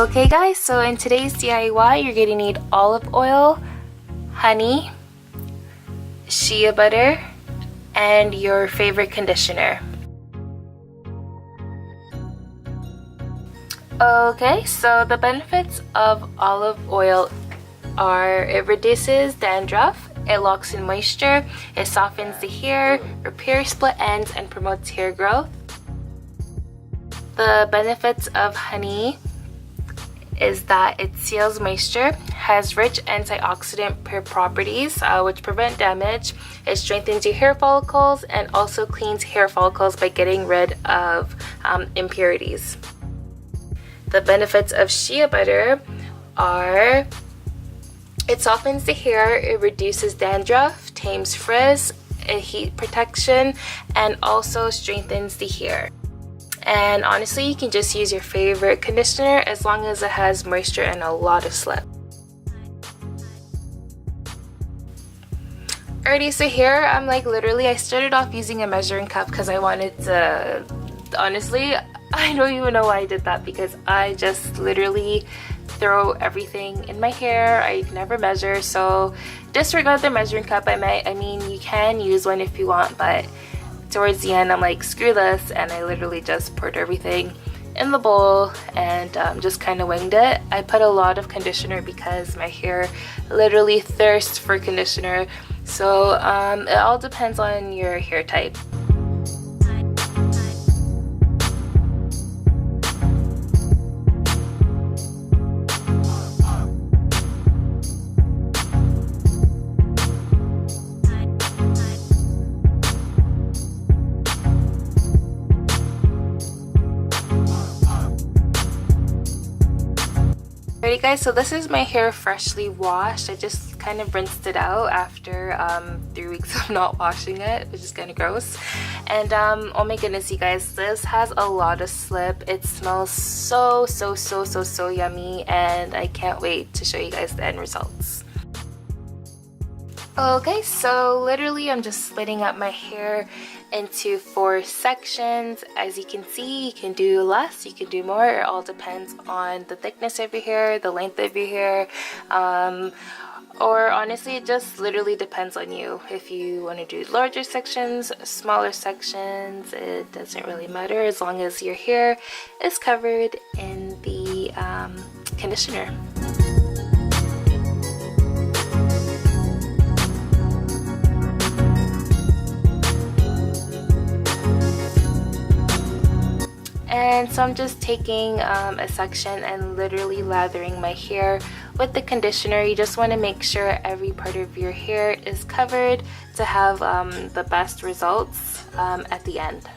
Okay guys, so in today's DIY, you're going to need olive oil, honey, shea butter, and your favorite conditioner. Okay, so the benefits of olive oil are it reduces dandruff, it locks in moisture, it softens the hair, repairs split ends, and promotes hair growth. The benefits of honey is that it seals moisture, has rich antioxidant properties which prevent damage, it strengthens your hair follicles, and also cleans hair follicles by getting rid of impurities. The benefits of shea butter are it softens the hair, it reduces dandruff, tames frizz, heat protection, and also strengthens the hair. And honestly, you can just use your favorite conditioner as long as it has moisture and a lot of slip. Alrighty, so here I'm like literally I started off using a measuring cup because I wanted to, honestly, I don't even know why I did that, because I just literally throw everything in my hair. I never measure, so disregard the measuring cup. I mean you can use one if you want, but towards the end I'm like, screw this, and I literally just poured everything in the bowl and just kind of winged it. I put a lot of conditioner because my hair literally thirsts for conditioner, so it all depends on your hair type. Alrighty guys, so this is my hair freshly washed. I just kind of rinsed it out after 3 weeks of not washing it, which is kind of gross. And oh my goodness, you guys, this has a lot of slip. It smells so yummy, and I can't wait to show you guys the end results. Okay, so literally I'm just splitting up my hair into 4 sections. As you can see, you can do less, you can do more. It all depends on the thickness of your hair, the length of your hair, or honestly it just literally depends on you. If you want to do larger sections, smaller sections, it doesn't really matter as long as your hair is covered in the conditioner. And so I'm just taking a section and literally lathering my hair with the conditioner. You just want to make sure every part of your hair is covered to have the best results at the end.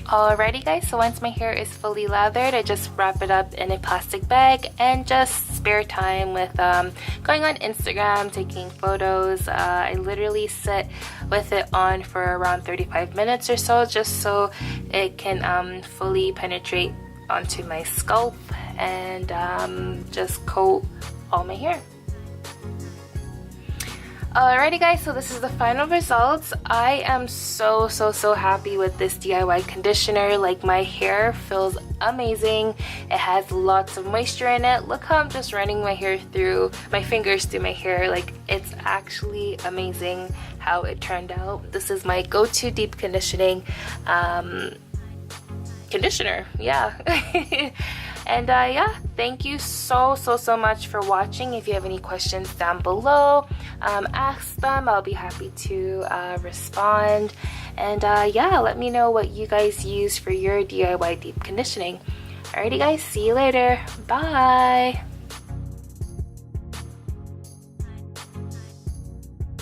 Alrighty guys, so once my hair is fully lathered, I just wrap it up in a plastic bag and just spare time with going on Instagram, taking photos. I literally sit with it on for around 35 minutes or so, just so it can fully penetrate onto my scalp and just coat all my hair. Alrighty guys, so this is the final results. I am so happy with this DIY conditioner. Like, my hair feels amazing. It has lots of moisture in it. Look how I'm just running my fingers through my hair. Like, it's actually amazing how it turned out. This is my go-to deep conditioning conditioner, yeah. And yeah, thank you so much for watching. If you have any questions down below, ask them. I'll be happy to respond. And yeah, let me know what you guys use for your DIY deep conditioning. Alrighty guys, see you later. Bye.